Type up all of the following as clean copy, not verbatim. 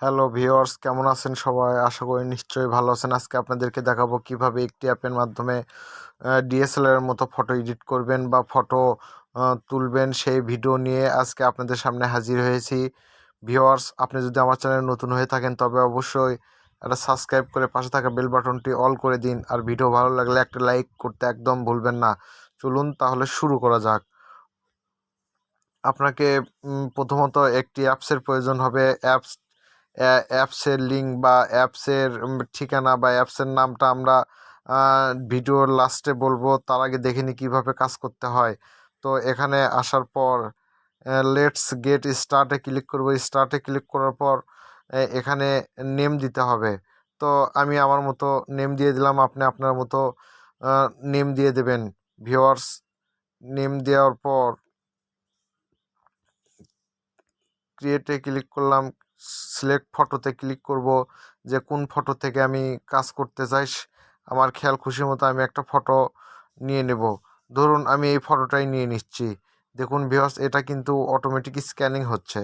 Hello viewers, কেমন আছেন সবাই? আশা করি নিশ্চয়ই ভালো আছেন। আজকে আপনাদেরকে দেখাবো কিভাবে একটি অ্যাপের মাধ্যমে ডিএসএলআর এর মতো ফটো এডিট করবেন বা ফটো তুলবেন, সেই ভিডিও নিয়ে আজকে আপনাদের সামনে হাজির হয়েছি। ভিউয়ার্স, আপনি যদি আমার চ্যানেলে নতুন হয়ে থাকেন তবে অবশ্যই একটা সাবস্ক্রাইব করে পাশে থাকা বেল বাটনটি অল করে দিন, আর ভিডিও ভালো লাগলে একটা লাইক করতে একদম ভুলবেন না। চলুন তাহলে শুরু করা যাক। আপনাকে প্রথমত একটি অ্যাপসের প্রয়োজন হবে। অ্যাপসের লিঙ্ক বা অ্যাপসের ঠিকানা বা অ্যাপসের নামটা আমরা ভিডিওর লাস্টে বলবো। তার আগে দেখে নিই কীভাবে কাজ করতে হয়। তো এখানে আসার পর লেটস গেট স্টার্টে ক্লিক করব। স্টার্টে ক্লিক করার পর এখানে নেম দিতে হবে। তো আমি আমার মতো নেম দিয়ে দিলাম, আপনি আপনার মতো নেম দিয়ে দেবেন। ভিউয়ার্স, নেম দেওয়ার পর ক্রিয়েটে ক্লিক করলাম, সিলেক্ট ফটোতে ক্লিক করব যে কোন ফটো থেকে আমি কাজ করতে চাই। আমার খেয়াল খুশি মতো আমি একটা ফটো নিয়ে নেব। ধরুন আমি এই ফটোটাই নিয়ে নিচ্ছি। দেখুন ভিউয়ার্স, এটা কিন্তু অটোমেটিক স্ক্যানিং হচ্ছে।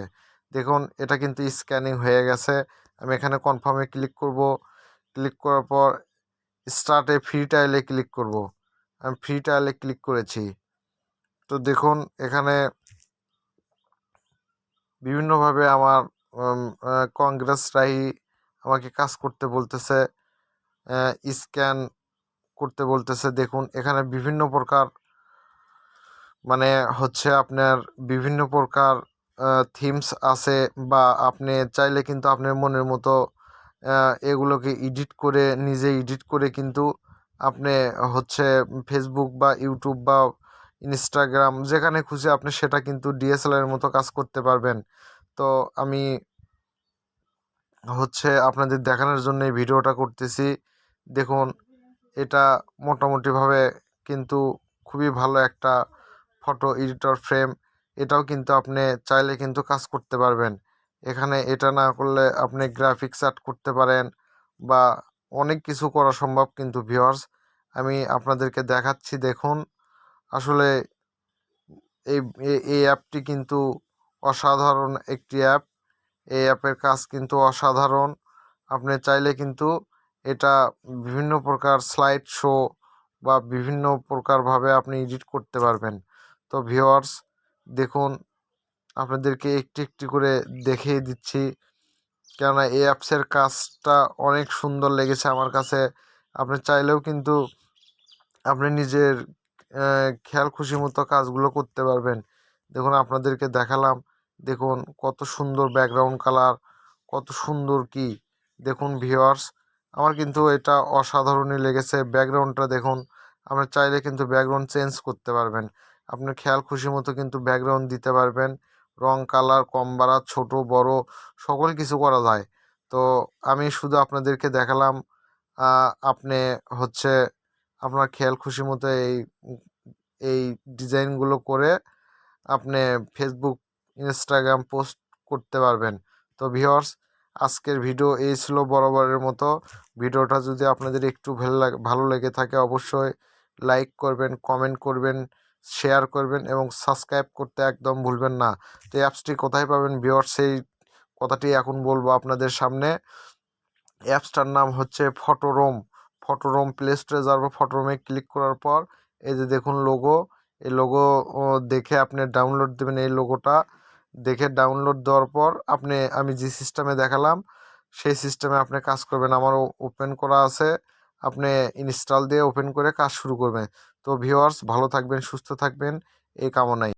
দেখুন এটা কিন্তু স্ক্যানিং হয়ে গেছে। আমি এখানে কনফার্মে ক্লিক করব। ক্লিক করার পর স্টার্টে ফ্রি ট্রায়ালে ক্লিক করব। আমি ফ্রি ট্রায়ালে ক্লিক করেছি। তো দেখুন এখানে বিভিন্নভাবে আমার কংগ্রেসরাই আমাকে কাজ করতে বলতেছে, স্ক্যান করতে বলতেছে। দেখুন এখানে বিভিন্ন প্রকার মানে হচ্ছে আপনার বিভিন্ন প্রকার থিমস আছে, বা আপনি চাইলে কিন্তু আপনার মনের মতো এগুলোকে এডিট করে নিজে এডিট করে কিন্তু আপনি হচ্ছে ফেসবুক বা ইউটিউব বা ইনস্টাগ্রাম যেখানে খুশি আপনি সেটা কিন্তু ডিএসএলআর মতো কাজ করতে পারবেন। তো আমি হচ্ছে আপনাদের দেখানোর জন্য এই ভিডিওটা করতেছি। দেখুন এটা মোটামুটিভাবে কিন্তু খুবই ভালো একটা ফটো এডিটর ফ্রেম। এটাও কিন্তু আপনি চাইলে কিন্তু কাজ করতে পারবেন। এখানে এটা না করলে আপনি গ্রাফিক্স আর্ট করতে পারেন বা অনেক কিছু করা সম্ভব। কিন্তু ভিউয়ার্স, আমি আপনাদেরকে দেখাচ্ছি। দেখুন আসলে এই এই অ্যাপটি কিন্তু অসাধারণ একটি অ্যাপ। এই অ্যাপের কাজ কিন্তু অসাধারণ। আপনি চাইলে কিন্তু এটা বিভিন্ন প্রকার স্লাইড শো বা বিভিন্ন প্রকারভাবে আপনি এডিট করতে পারবেন। তো ভিউয়ার্স দেখুন, আপনাদেরকে একটি একটি করে দেখিয়ে দিচ্ছি, কেননা এই অ্যাপসের কাজটা অনেক সুন্দর লেগেছে আমার কাছে। আপনি চাইলেও কিন্তু আপনি নিজের খেয়াল খুশি মতো কাজগুলো করতে পারবেন। দেখুন আপনাদেরকে দেখালাম। দেখুন কত সুন্দর ব্যাকগ্রাউন্ড কালার, কত সুন্দর কি। দেখুন ভিউয়ার্স, আমার কিন্তু এটা অসাধারণই লেগেছে। ব্যাকগ্রাউন্ডটা দেখুন, আপনি চাইলে কিন্তু ব্যাকগ্রাউন্ড চেঞ্জ করতে পারবেন। আপনার খেয়াল খুশি মতো কিন্তু ব্যাকগ্রাউন্ড দিতে পারবেন। রং কালার কম বাড়া ছোট বড় সকল কিছু করা যায়। তো আমি শুধু আপনাদেরকে দেখালাম। আপনি হচ্ছে আপনার খেয়াল খুশি মতো এই ডিজাইনগুলো করে আপনি ফেসবুক ইনস্টাগ্রাম পোস্ট করতে পারবেন। তো ভিউয়ার্স, আজকের ভিডিও এই ছিল বরাবরের মতো। ভিডিওটা যদি আপনাদের একটু ভালো লেগে থাকে অবশ্যই লাইক করবেন, কমেন্ট করবেন, শেয়ার করবেন এবং সাবস্ক্রাইব করতে একদম ভুলবেন না। তো এই অ্যাপসটি কোথায় পাবেন ভিউয়ার্স, সেই কথাটি এখন বলবো আপনাদের সামনে। অ্যাপসটার নাম হচ্ছে ফটোরোম। ফটোরোম প্লে স্টোরে যাওয়ার পর ফটোরোমে ক্লিক করার পর এই যে দেখুন লোগো, এই লোগো দেখে আপনি ডাউনলোড দেবেন। এই লোগোটা দেখে ডাউনলোড দেওয়ার পর আমি যে সিস্টেমে দেখালাম সেই সিস্টেমে আপনি কাজ করবেন। আমারও ওপেন করা আছে, আপনি ইনস্টল দিয়ে ওপেন করে কাজ শুরু করবেন। তো ভিউয়ার্স, ভালো থাকবেন, সুস্থ থাকবেন এই কামনায়।